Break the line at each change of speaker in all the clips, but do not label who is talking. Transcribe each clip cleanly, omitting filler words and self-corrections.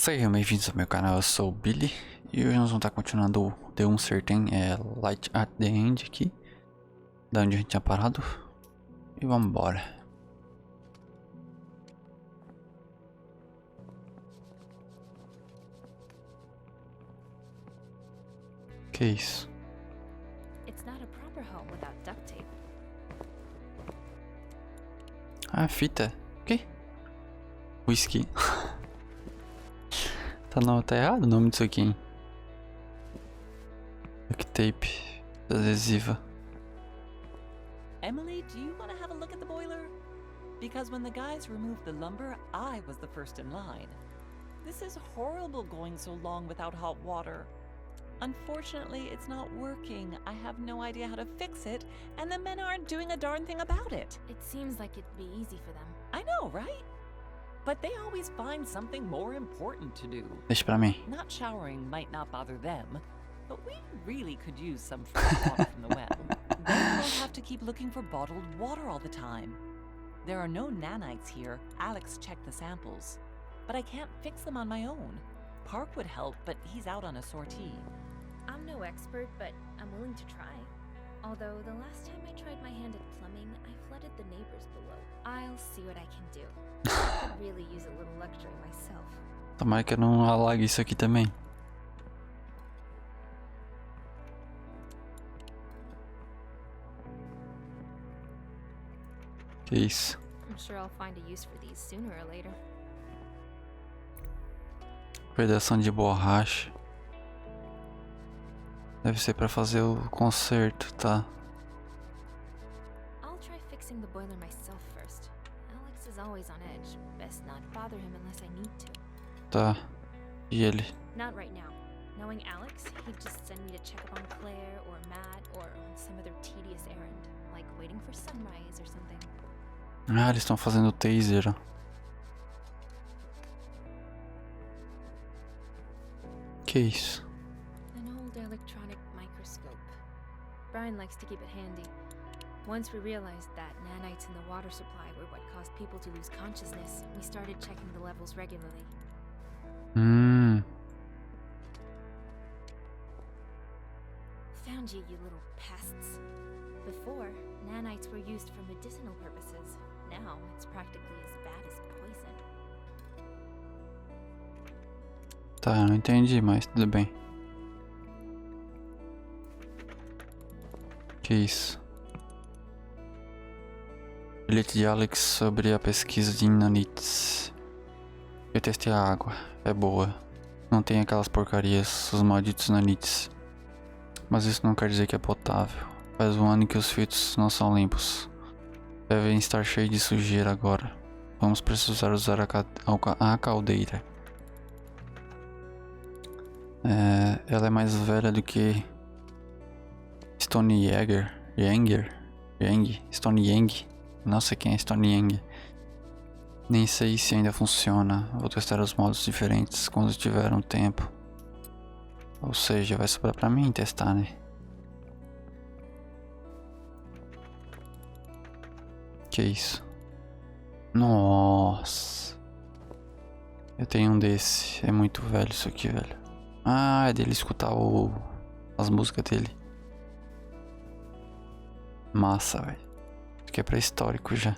Sejam bem-vindos ao meu canal, eu sou o Billy e hoje nós vamos estar continuando o certain Light at the End aqui, da onde a gente tinha parado, e vamos embora. Que isso? Ah, fita. O quê? Whisky. Tá errado o nome disso aqui, hein? Duct tape adesiva.
Emily, do you want to have a look at the boiler? Because when the guys removed the lumber, I was the first in line. This is horrible going so long without hot water. Unfortunately, it's not working. I have no idea how to fix it, and the men aren't doing a darn thing about it.
It seems like it'd be easy for them.
I know, right? But they always find something more important to do.
Deixa pra mim.
Not showering might not bother them, but we really could use some fresh water from the well. Then we'll have to keep looking for bottled water all the time. There are no nanites here. Alex checked the samples. But I can't fix them on my own. Park would help, but he's out on a sortie.
I'm no expert, but I'm willing to try. Although the last time I tried my hand at plumbing, I flooded the neighbors below. I'll see what I can do. I could really use a little luxury myself.
Tomara que eu não alague isso aqui também. Que isso?
I'm sure I'll find a use for these sooner or later.
Vedação de borracha. Deve ser pra fazer o conserto, tá?
I'll try fixing the boiler myself first. Alex is always on edge. Best not bother him unless I need to.
Tá. E ele?
Not right now. Knowing Alex, he'd just send me to check up on Claire or Matt or on some other tedious errand, like waiting for sunrise or something.
Ah, eles estão fazendo taser, ó. Que isso?
An old electronic microscope. Brian likes to keep it handy. Once we realized that nanites in the water supply were what caused people to lose consciousness, we started checking the levels regularly. Found you, you little pests. Before, nanites were used for medicinal purposes. Now, it's practically as bad as poison.
Tá, eu não entendi, mas tudo bem. Que isso? Bilhete de Alex sobre a pesquisa de nanites. Eu testei a água, é boa. Não tem aquelas porcarias, os malditos nanites. Mas isso não quer dizer que é potável. Faz um ano que os filtros não são limpos. Devem estar cheios de sujeira agora. Vamos precisar usar a caldeira. Ela é mais velha do que Stone Yang. Não sei quem é Stone Yang. Nem sei se ainda funciona. Vou testar os modos diferentes quando tiver um tempo. Ou seja, vai sobrar pra mim testar, né? Que isso? Nossa. Eu tenho um desse. É muito velho isso aqui, velho. Ah, é dele escutar as músicas dele. Massa, velho. Isso aqui é pré-histórico já.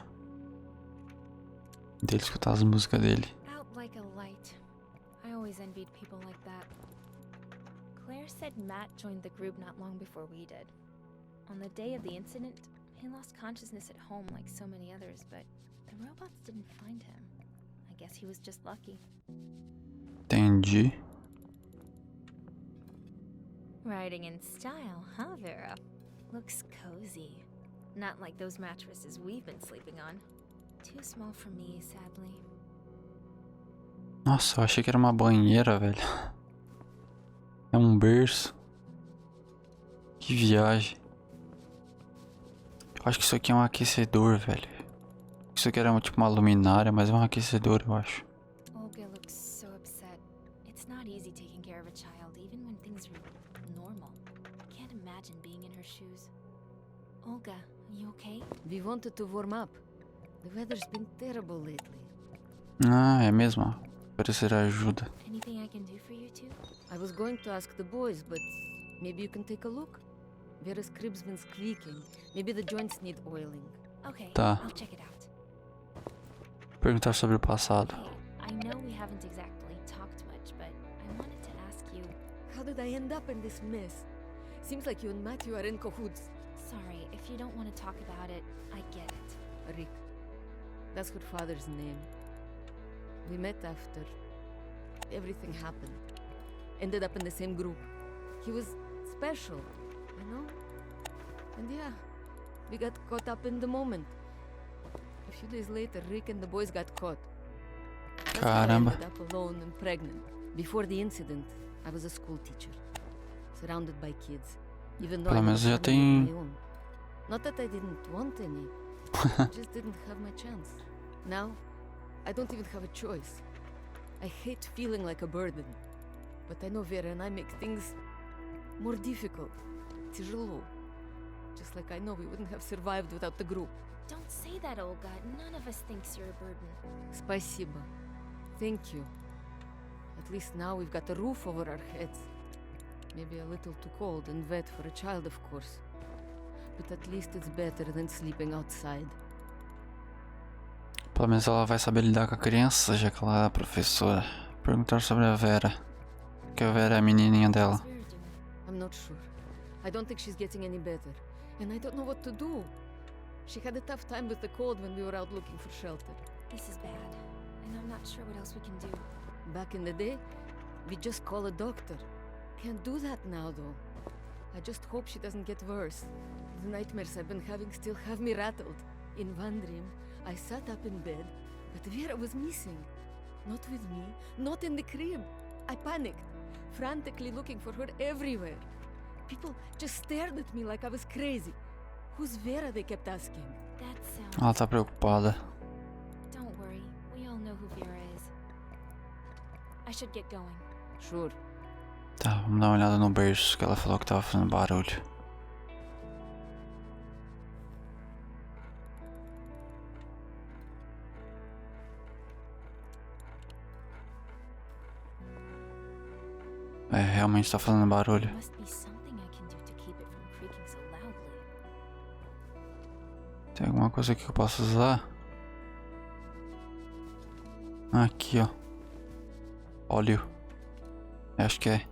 Dele escutar as músicas dele.
Out like a light. I always envied people like that. Claire said Matt joined the group not long before we did. On the day of the incident, he lost consciousness at home like so many others, but the robots didn't find him. I guess he was just lucky.
Entendi.
Riding in style, huh, Vera? Looks cozy. Not like those mattresses we've been sleeping on. Too small for me, sadly.
Nossa, eu achei que era uma banheira, velho. É um berço. Que viagem. Eu acho que isso aqui é um aquecedor, velho. Isso aqui era tipo uma luminária, mas é um aquecedor, eu acho.
Olga looks so upset. It's not easy taking care of a child, even when things are normal. I can't imagine being in her shoes. Olga, are you okay?
We wanted to warm up. The weather's been terrible lately.
Ah, é mesmo. Oferecer ajuda.
Anything I can do for you two?
I was going to ask the boys, but maybe you can take a look? Vera's crib's been squeaking. Maybe the joints need oiling.
Okay,
Tá.
I'll check it out.
Perguntar sobre o passado.
Hey, I know we haven't exactly talked much, but I wanted to ask you.
How did I end up in this mess? Seems like you and Matthew are in cahoots.
Sorry, if you don't want to talk about it, I get it.
Rick. That's her father's name. We met after everything happened. Ended up in the same group. He was special, you know? And yeah, we got caught up in the moment. A few days later, Rick and the boys got caught. That's how I
Caramba.
ended up alone and pregnant. Before the incident, I was a school teacher, surrounded by kids. Even though
Pelo
I
menos
never
já
had any of
tem-
my own. Not that I didn't want any. I just didn't have my chance. Now, I don't even have a choice. I hate feeling like a burden. But I know Vera and I make things more difficult. Тяжело. Just like I know we wouldn't have survived without the group.
Don't say that, Olga. None of us thinks you're a burden.
Спасибо. Thank you. At least now we've got a roof over our heads. Maybe a little too cold and wet for a child, of course. But at least it's better than sleeping outside.
Pelo menos ela vai saber lidar com a criança, já que ela é a professora. Perguntar sobre a Vera. Que a Vera é a menininha dela.
How's Vera doing?
I'm not sure. I don't think she's getting any better. And I don't know what to do. She had a tough time with the cold when we were out looking for shelter.
This is bad, and I'm not sure what else we can do.
Back in the day, we just call a doctor. Can't do that now, though. I just hope she doesn't get worse. The nightmares I've been having still have me rattled. In one dream, I sat up in bed, but Vera was missing. Not with me, not in the crib. I panicked, frantically looking for her everywhere. People just stared at me like I was crazy. Who's Vera, they kept asking.
That sounds.
Ela tá preocupada.
Don't worry. We all know who Vera is. I should get going.
Sure.
Tá, vamos dar uma olhada no berço, que ela falou que tava fazendo barulho. É, realmente tá fazendo barulho.
There must be something I can do to keep it from creaking so loudly.
Tem alguma coisa aqui que eu posso usar? Aqui, ó. Óleo. Acho que é.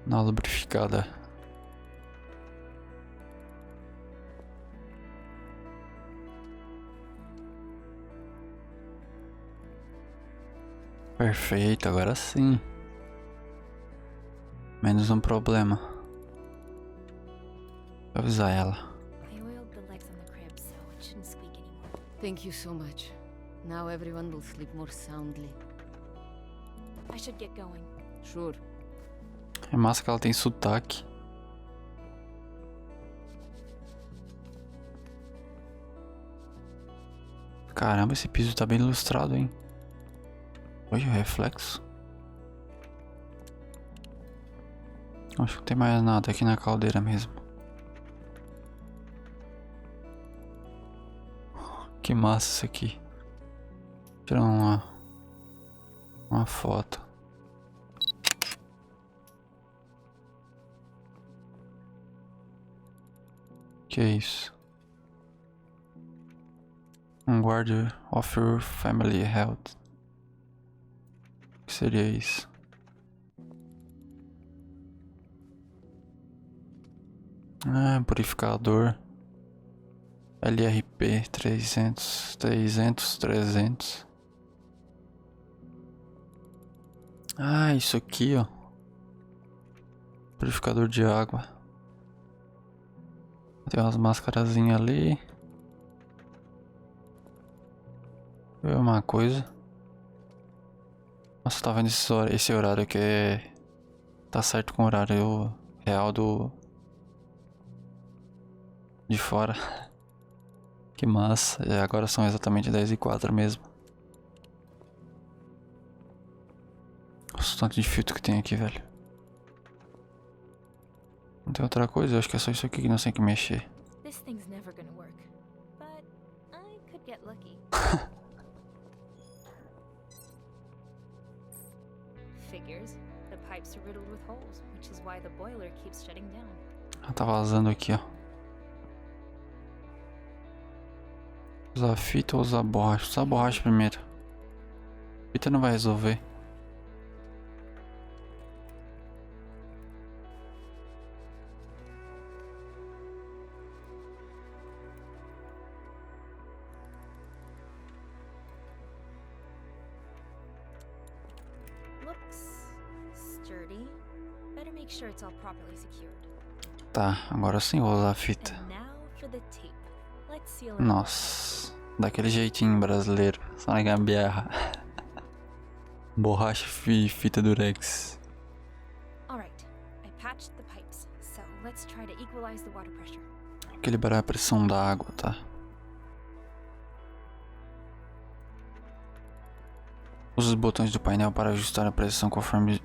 Na lubrificada. Perfeito, agora sim. Menos um problema. Vou avisar ela.
I oiled the legs on the crib, so it shouldn't squeak anymore.
Thank you so much. Now everyone will sleep more soundly.
I should get going.
Sure.
É massa que ela tem sotaque. Caramba, esse piso tá bem ilustrado, hein? Olha o reflexo. Acho que não tem mais nada aqui na caldeira mesmo. Que massa isso aqui. Tirar uma foto. Que é isso? Guard of your family health. O que seria isso? Ah, purificador. LRP 300. Ah, isso aqui, ó. Purificador de água. Tem umas mascarazinhas ali. Ver uma coisa. Nossa, tá vendo esse horário aqui é... Tá certo com o horário real de fora. Que massa. E agora são exatamente 10h04 mesmo. Nossa, o tanto de filtro que tem aqui, velho. Não tem outra coisa? Eu acho que é só isso aqui que nós temos que mexer.
This This thing's never gonna work. But I could get lucky. Figures. The pipes are riddled with holes, which is why the boiler keeps shutting down.
Tá vazando aqui, ó. Usar fita ou usar borracha? Usar borracha primeiro. Fita não vai resolver.
Looks sturdy. Better make sure it's all properly secured.
Tá, agora sim vou usar a fita.
And now for the tape. Let's seal it.
Nossa, daquele jeitinho brasileiro, só na gambiarra. Borracha e fita durex.
Alright, I patched the pipes, so let's try to equalize the water pressure.
Equilibrar a pressão da água, tá? Use os botões do painel para ajustar a pressão conforme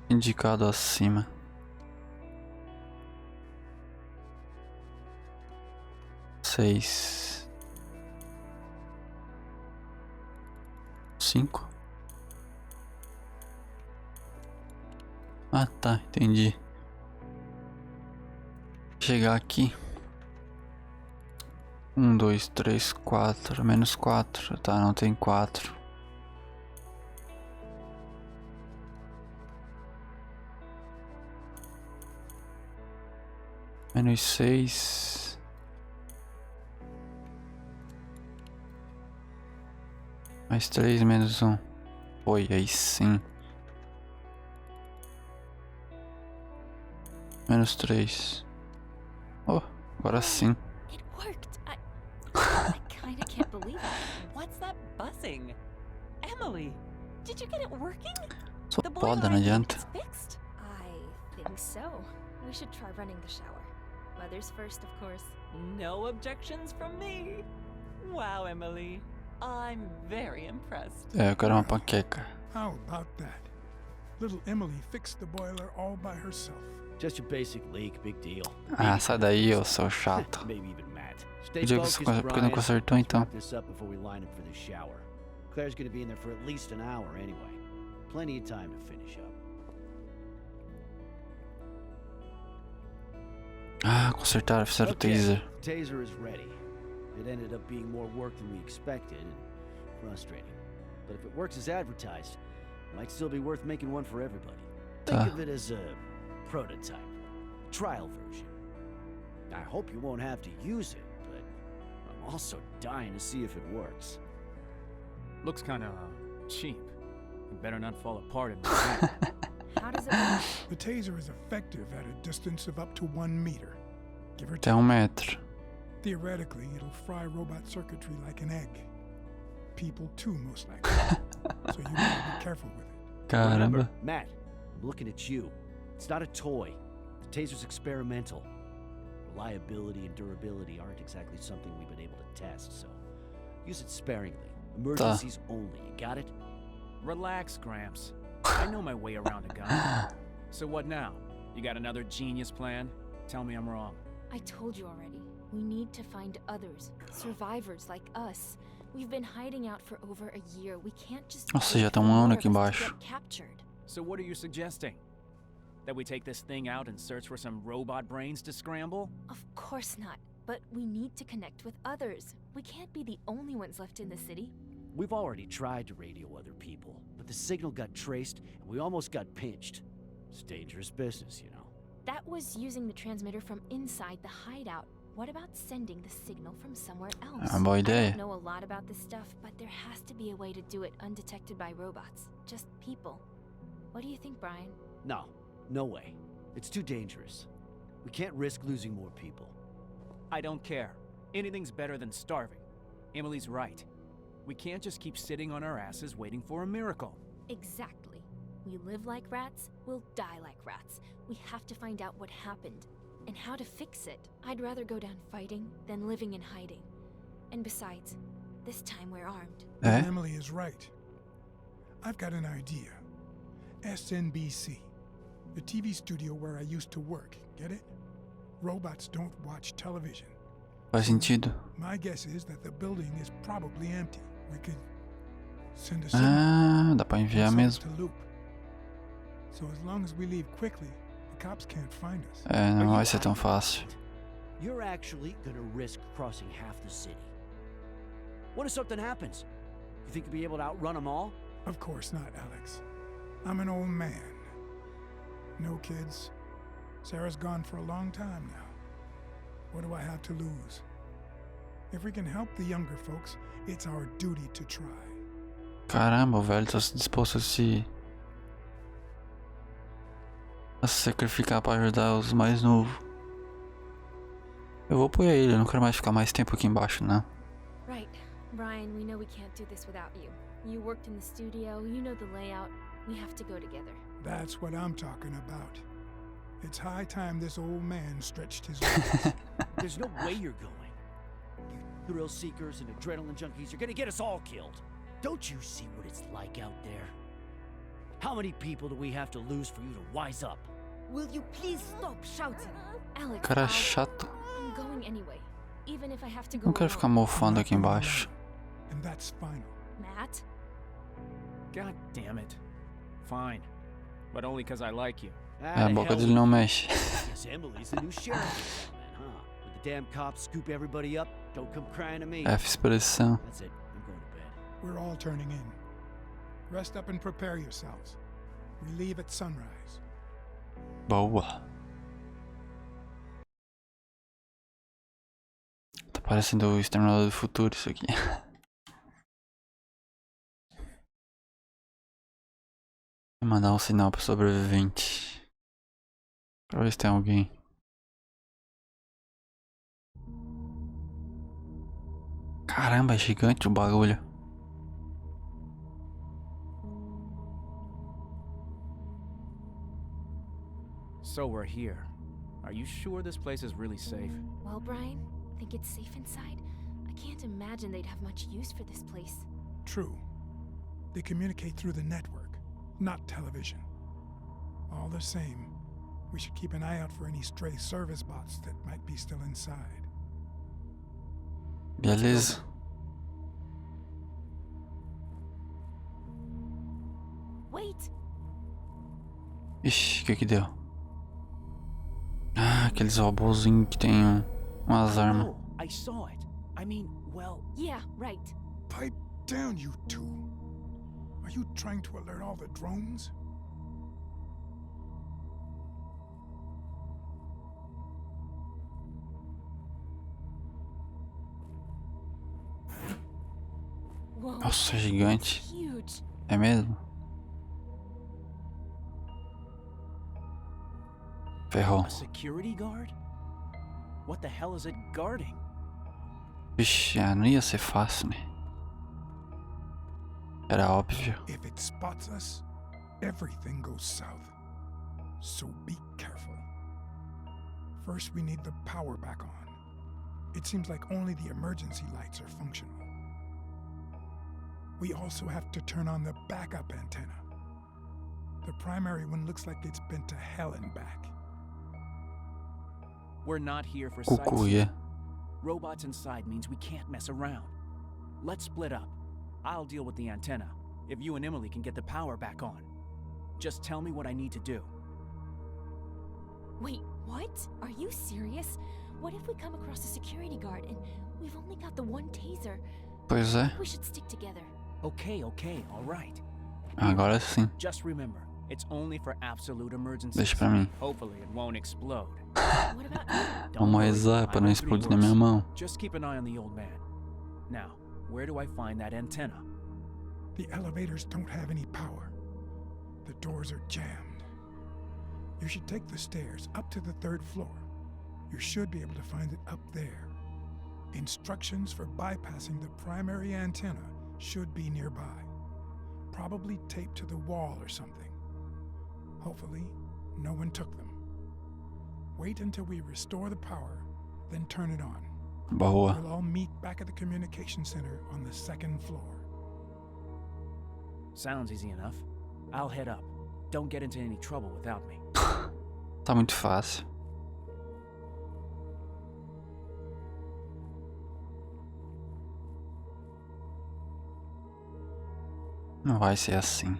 indicado acima. Seis. 5. Ah, tá, entendi. Chegar aqui. 1, 2, 3, 4. Menos 4. Tá, não tem 4. Menos 6. Mais 3, menos 1. Foi, aí sim. Menos 3. Oh, agora sim.
It worked. I kinda can't believe it.
What's that buzzing? Emily, did you get it working?
Só
The
poda,
boiler,
não
I think
adianta.
It's fixed? I think so. We should try running the shower. Mother's first, of course.
No objections from me. Wow, Emily. I'm very impressed.
É, eu quero uma panqueca.
How about that? Little Emily fixed the boiler all by herself.
Just a basic leak, big deal.
Ah, sai daí, ô seu chato.
Maybe even Matt.
O
Stay
Diego,
focused,
porque não
Brian.
consertou então?
Wrap this up before we line up for the shower. Claire's gonna be in there for at least an hour anyway. Plenty of time to finish up.
Ah, consertaram, fizeram o taser.
Taser is ready. It ended up being more work than we expected and frustrating. But if it works as advertised, it might still be worth making one for everybody. Think of it as a prototype, trial version. I hope you won't have to use it, but I'm also dying to see if it works.
Looks kinda cheap. You better not fall apart in my hand.
How does it work?
The taser is effective at a distance of up to 1 meter. Give or
Até
take.
1 metro.
Theoretically, it'll fry robot circuitry like an egg. People too, most likely. So you gotta be careful with it.
Caramba.
Remember, Matt, I'm looking at you. It's not a toy. The taser's experimental. Reliability and durability aren't exactly something we've been able to test, so use it sparingly. Emergencies only. You got it?
Relax, Gramps. I know my way around a gun. So what now? You got another genius plan? Tell me I'm wrong.
I told you already. We need to find others. Survivors like us. We've been hiding out for over a year. We can't just
Nossa,
wait
já tá
for
um ano
more
aqui
of us to
embaixo.
get captured.
So what are you suggesting? That we take this thing out and search for some robot brains to scramble?
Of course not. But we need to connect with others. We can't be the only ones left in the city.
We've already tried to radio other people, but the signal got traced and we almost got pinched. It's dangerous business, you know.
That was using the transmitter from inside the hideout. What about sending the signal from somewhere else?
É uma boa
I
ideia.
don't know a lot about this stuff, but there has to be a way to do it undetected by robots. Just people. What do you think, Brian?
No, no way. It's too dangerous. We can't risk losing more people.
I don't care. Anything's better than starving. Emily's right. We can't just keep sitting on our asses waiting for a miracle.
Exactly. We live like rats, we'll die like rats. We have to find out what happened and how to fix it. I'd rather go down fighting than living in hiding. And besides, this time we're armed.
É?
Emily is right. I've got an idea. SNBC. The TV studio where I used to work. Get it? Robots don't watch television.
Faz sentido.
My guess is that the building is probably empty. We could send a signal
Ah, dá pra enviar
and
mesmo.
set it to loop. So as long as we leave quickly, the cops can't find us.
É, não vai ser tão fácil.
You're actually gonna risk crossing half the city. What if something happens? You think you'll be able to outrun them all?
Of course not, Alex. I'm an old man. No kids. Sarah's gone for a long time now. What do I have to lose? If we can help the younger folks, it's our duty to try.
Caramba, o velho tá disposto a se sacrificar pra ajudar os mais novos. Eu vou apoiar ele, eu não quero mais ficar mais tempo aqui embaixo, não.
Right. Brian, we know we can't do this without you. You worked in the studio, you know the layout. We have to go together.
That's what I'm talking about. It's high time this old man stretched his legs.
There's no way you're going. You thrill seekers and adrenaline junkies, you're gonna get us all killed. Don't you see what it's like out there? How many people do we have to lose for you to wise up?
Will you please stop shouting?
Alex,
Cara chato.
I'm going anyway. Even if I have to go
Não quero ficar
alone.
mofando aqui embaixo.
And that's final.
Matt?
God damn it. Fine. But only because I like you.
É, a boca dele não mexe.
Guess Emily's the new sheriff, then, huh? When the damn cops scoop everybody up, don't come crying to me.
F expressão.
That's it. I'm going to bed.
We're all turning in. Rest up and prepare yourselves. We leave at sunrise.
Boa. Tá parecendo o Exterminador do Futuro isso aqui. Vou mandar um sinal pro sobrevivente. Pra ver se tem alguém. Caramba, é gigante o bagulho.
So we're here. Are you sure this place is really safe?
Well, Brian, think it's safe inside? I can't imagine they'd have much use for this place.
True. They communicate through the network, not television. All the same, we should keep an eye out for any stray service bots that might be still inside.
Beleza.
Wait!
Ixi, o que deu? Ah, aqueles robôzinhos que tem umas armas.
Oh, I saw it. I mean, well,
Yeah, right.
Pipe down, you two. Are you trying to alert all the drones?
Whoa.
Nossa, gigante.
Huge.
É mesmo? Ferrou.
a security guard? What the hell is it guarding?
Vixe, não ia ser fácil, né? Era óbvio.
If it spots us, everything goes south. So be careful. First, we need the power back on. It seems like only the emergency lights are functional. We also have to turn on the backup antenna. The primary one looks like it's been to hell and back.
We're not here for
Cucuia.
sightseeing. Robots inside means we can't mess around. Let's split up. I'll deal with the antenna, if you and Emily can get the power back on. Just tell me what I need to do.
Wait, what? Are you serious? What if we come across a security guard and we've only got the one taser?
Pois é.
We should stick together.
Okay, all right.
Agora sim.
Just remember, it's only for absolute emergencies.
Deixa pra mim.
Hopefully it won't explode.
What about you?
Don't
Vamos
worry,
rezar pra
I
não
went through
explodir na minha
worse.
mão.
Just keep an eye on the old man. Now, where do I find that antenna?
The elevators don't have any power. The doors are jammed. You should take the stairs up to the 3rd floor. You should be able to find it up there. Instructions for bypassing the primary antenna should be nearby. Probably taped to the wall or something. Hopefully, no one took them. Wait until we restore the power, then turn it on.
Boa.
We'll all meet back at the communication center on the 2nd floor.
Sounds easy enough. I'll head up. Don't get into any trouble without me.
Tá muito fácil. Não vai ser assim.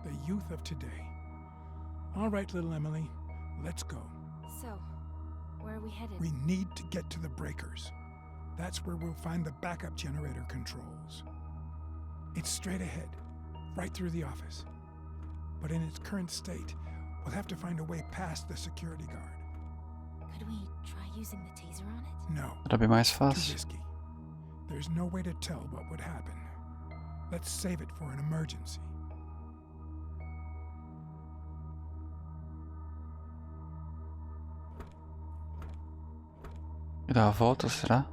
The youth of today. All right, little Emily, let's go.
So, where are we headed?
We need to get to the breakers. That's where we'll find the backup generator controls. It's straight ahead, right through the office. But in its current state, we'll have to find a way past the security guard.
Could we try using the taser on it?
No,
Era bem mais
too
fácil.
risky. There's no way to tell what would happen. Let's save it for an emergency.
E dar a volta, será?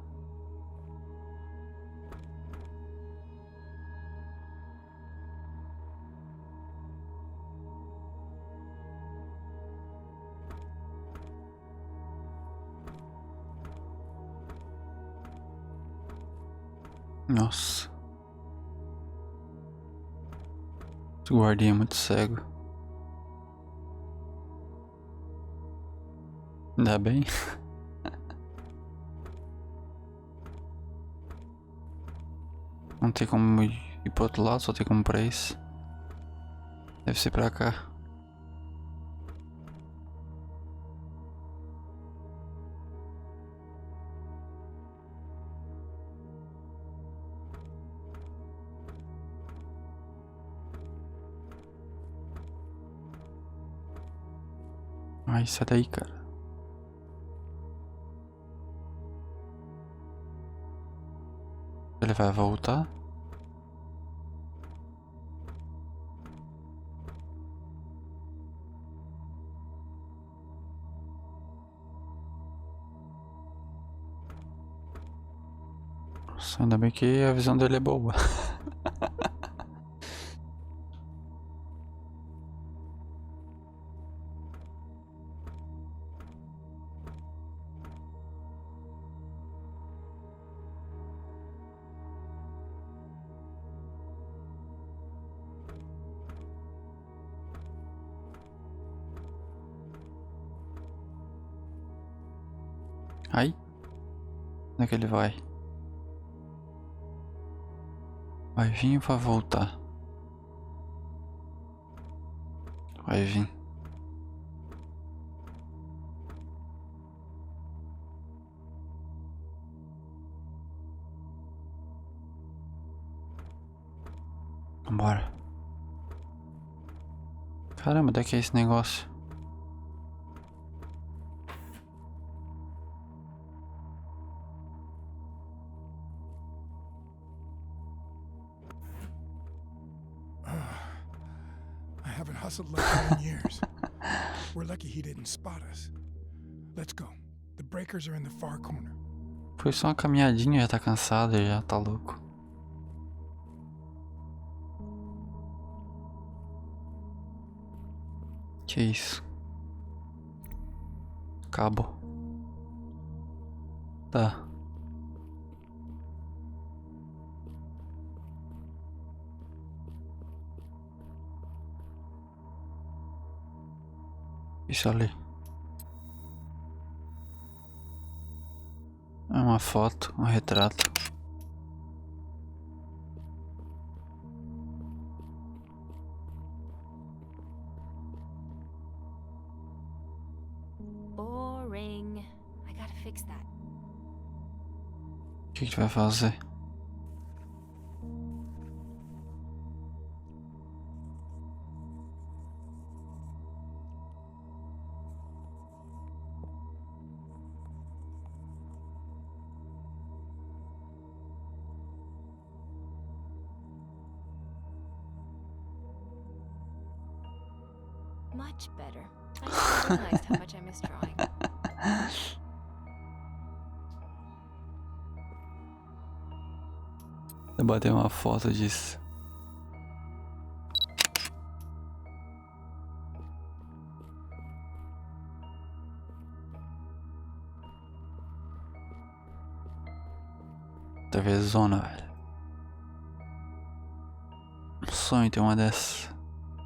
Nossa. Esse guardinha é muito cego. Ainda bem. Não tem como ir pro outro lado, só tem como pra esse. Deve ser pra cá. Ai, sai daí, cara. Ele vai voltar? Nossa, ainda bem que a visão dele é boa. Aí, onde é que ele vai? Vai vir ou vai voltar? Vai vir. Vambora. Caramba, onde é que é esse negócio?
I haven't hustled like that in years. We're lucky he didn't spot us. Let's go. The breakers are in the far corner.
Foi só uma caminhadinha, já tá cansado, já tá louco. Que isso? Cabo. Tá. Isso ali. É uma foto, um retrato.
Boring. I gotta fix that.
O que a gente vai fazer?
Much better. I just realized how much I miss drawing.
Eu botei uma foto disso. TV zona, velho. sonho ter uma dessas.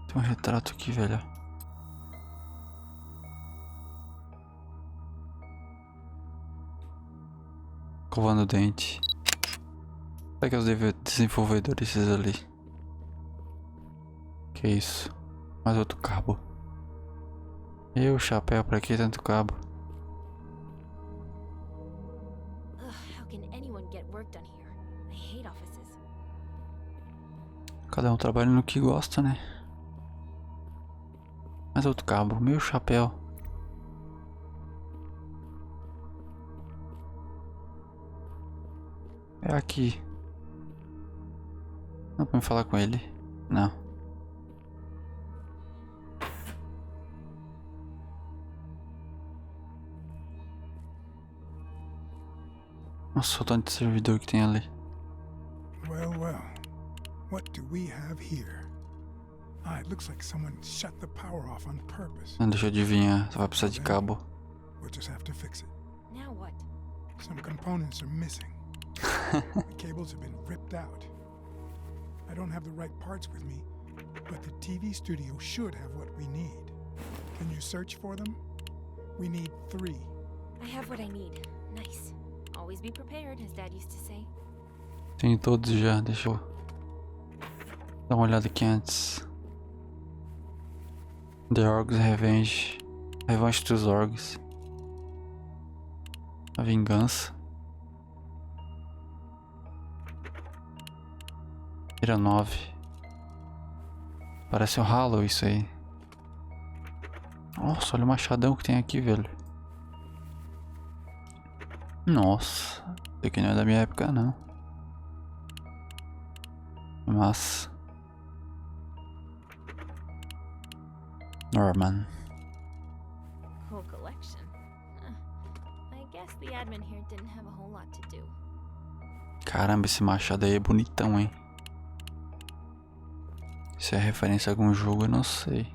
Tem um retrato aqui, velho. Escovando o dente. Será que é os desenvolvedores esses ali? Que isso? Mais outro cabo. E o chapéu, pra que tanto cabo?
How can anyone get work done here? I hate offices.
Cada um trabalha no que gosta, né? Mais outro cabo. Meu chapéu. É aqui. Não pra me falar com ele? Não. Nossa, o tanto de servidor que tem ali.
Well, well. What do we have here? Ah, it looks like someone shut the power off on purpose.
Não, deixa eu adivinhar. Você vai precisar de cabo.
We'll just have to fix it.
Now what?
Some components are missing. The cables have been ripped out. I don't have the right parts with me, but the TV studio should have what we need. Can you search for them? We need 3.
I have what I need. Nice. Always be prepared, as Dad used to say.
Tenho todos já. Deixa eu dar uma olhada aqui antes. The Orcs Revenge. Revanche dos Orcs. A vingança. Vira 9. Parece um Halo isso aí. Nossa, olha o machadão que tem aqui, velho. Nossa, isso aqui não é da minha época, não. Mas Norman.
Whole collection. I guess the admin here didn't have a whole lot to do.
Caramba, esse machado aí é bonitão, hein? Se é referência a algum jogo, eu não sei.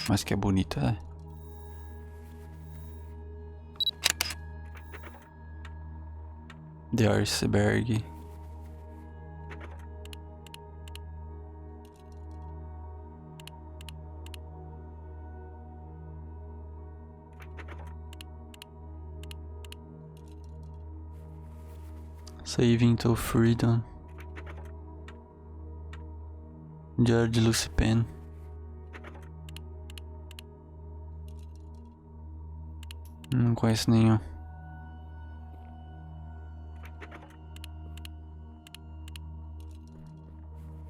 Mas que é bonito, é. The Iceberg. Saving to Freedom. Diário de Lucy Penn. Não conheço nenhum.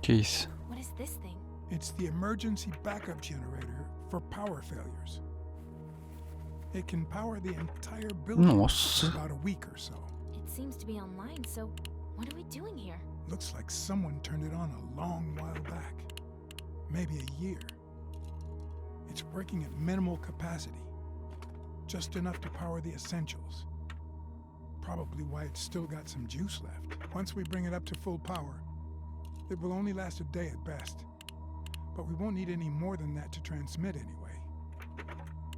Que isso?
What is this thing?
It's the emergency backup generator for power failures. It can power the entire building
Nossa.
for about a week or so.
It seems to be online, so what are we doing here?
Looks like someone turned it on a long while back. Maybe a year. It's working at minimal capacity. Just enough to power the essentials. Probably why it's still got some juice left. Once we bring it up to full power, it will only last a day at best. But we won't need any more than that to transmit anyway.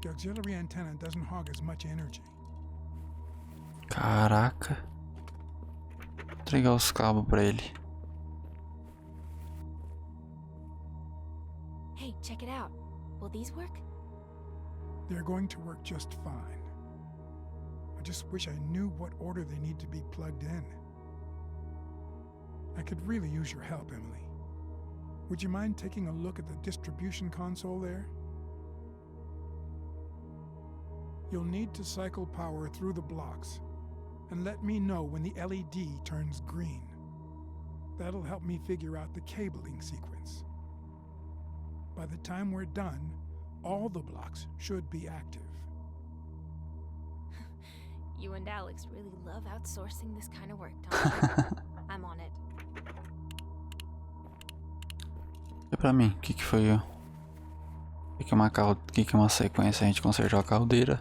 The auxiliary antenna doesn't hog as much energy.
Caraca. Vou entregar os cabos pra ele.
Hey, check it out. Will these work?
They're going to work just fine. I just wish I knew what order they need to be plugged in. I could really use your help, Emily. Would you mind taking a look at the distribution console there? You'll need to cycle power through the blocks and let me know when the LED turns green. That'll help me figure out the cabling sequence. By the time we're done, all the blocks should be active.
You and Alex really love outsourcing this kind of work, don't you? I'm on it.
E pra mim, o que que foi? O que que é uma sequência? A gente consertou a caldeira.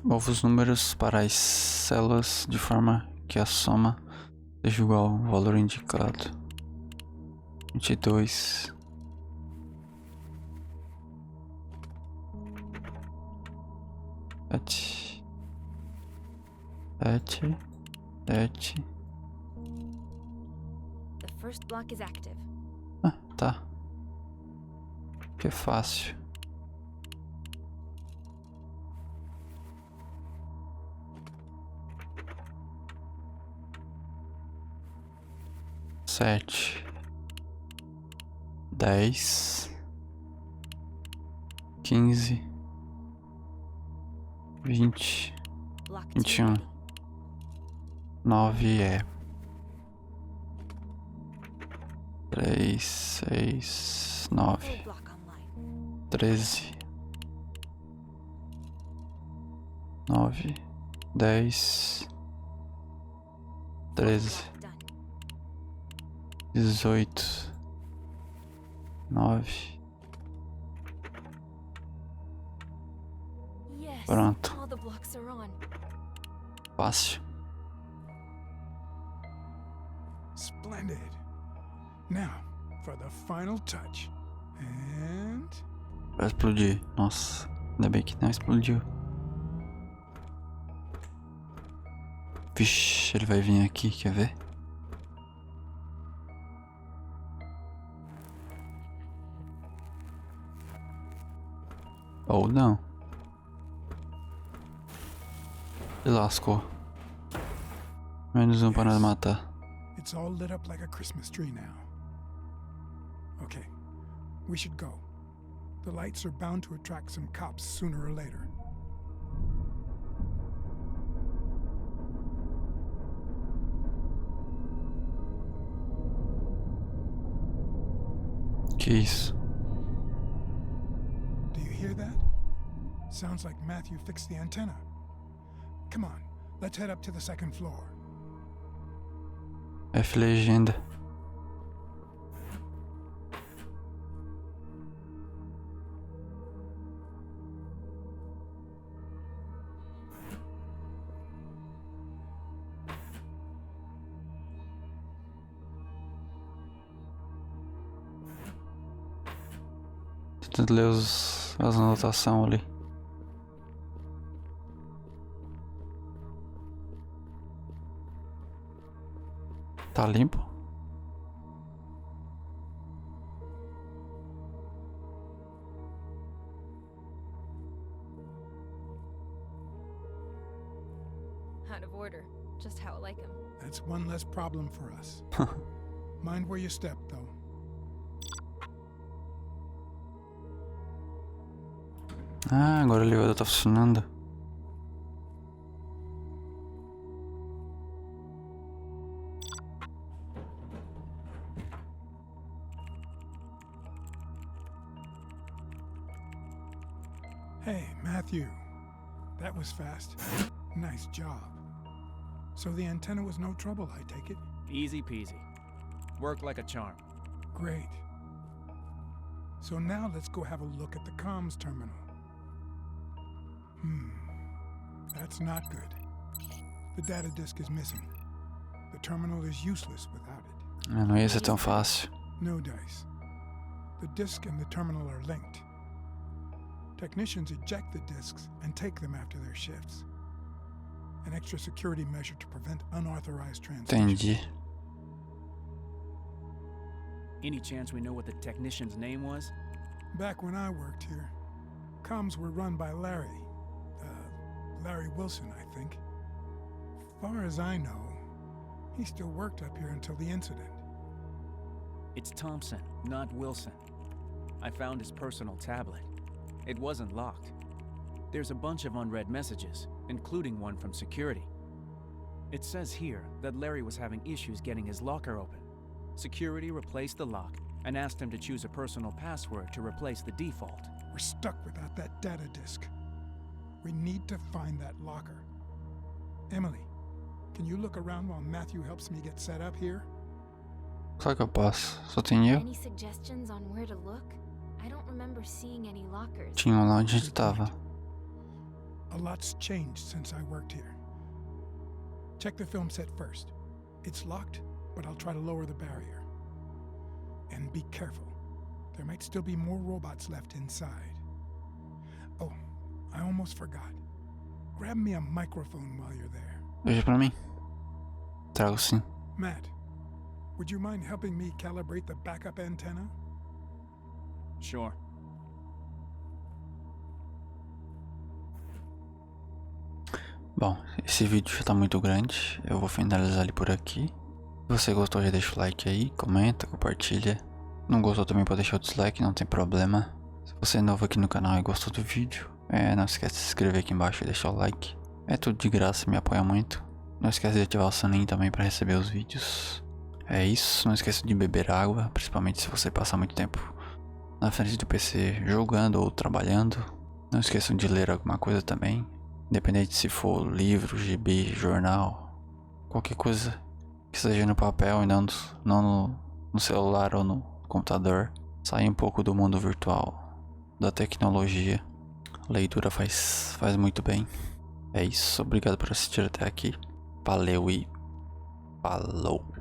Mova os números para as células de forma que a soma seja igual ao valor indicado. 22. 7. 7. 7.
The first block is active.
Ah, tá. Que fácil. Sete. 10. 15. 20.
Block 2
21.
ready.
9 é 3, 6, 9,
Full block online.
13, 9, 10, 13,
Block done.
18, 9.
Yes.
Pronto.
All the blocks are on.
Fácil.
Splendid. Now, for the final touch. And...
Vai explodir. Nossa, ainda bem que não explodiu. Vixe, ele vai vir aqui, quer ver? Ou não. E lascou. Menos um para matar.
It's all lit up like a Christmas tree now. Okay, we should go. The lights are bound to attract some cops sooner or later.
Que isso?
Do you hear that? Sounds like Matthew fixed the antenna. Come on, let's head up to the second floor.
F legenda. Tentando ler as anotações ali. Tá limpo?
Out of order. Just how I like him.
That's one less problem for us. Mind where you step, though.
Ah, agora o elevador tá funcionando.
Hey, Matthew. That was fast. Nice job. So the antenna was no trouble, I take it?
Easy peasy. Worked like a charm.
Great. So now let's go have a look at the comms terminal. That's not good. The data disk is missing. The terminal is useless without it.
Ah, não ia ser tão fácil.
No dice. The disk and the terminal are linked. Technicians eject the disks and take them after their shifts. An extra security measure to prevent unauthorized transmission.
Entendi.
Any chance we know what the technician's name was?
Back when I worked here, comms were run by Larry. Larry Wilson, I think. Far as I know, he still worked up here until the incident.
It's Thompson, not Wilson. I found his personal tablet. It wasn't locked. There's a bunch of unread messages, including one from security. It says here that Larry was having issues getting his locker open. Security replaced the lock and asked him to choose a personal password to replace the default.
We're stuck without that data disk. We need to find that locker. Emily, can you look around while Matthew helps me get set up here?
Claro que eu posso. Só tem eu.
Any suggestions on where to look? I don't remember seeing any lockers.
Tinha um lá onde a gente tava.
A lot's changed since I worked here. Check the film set first. It's locked, but I'll try to lower the barrier. And be careful. There might still be more robots left inside. Oh, I almost forgot. grab me a microphone while you're there.
Veja pra mim. Trago sim.
Matt, would you mind helping me calibrate the backup antenna?
Sure.
Bom, esse vídeo já tá muito grande. Eu vou finalizar ele por aqui. Se você gostou, já deixa o like aí, comenta, compartilha. Não gostou também pode deixar o dislike, não tem problema. Se você é novo aqui no canal e gostou do vídeo, não esquece de se inscrever aqui embaixo e deixar o like. É tudo de graça, me apoia muito. Não esquece de ativar o sininho também para receber os vídeos. É isso, não esqueça de beber água, principalmente se você passar muito tempo na frente do PC jogando ou trabalhando. Não esqueçam de ler alguma coisa também, independente se for livro, gibi, jornal, qualquer coisa que seja no papel e não no celular ou no computador. Saia um pouco do mundo virtual, da tecnologia. A leitura faz muito bem. É isso, obrigado por assistir até aqui. Valeu e falou!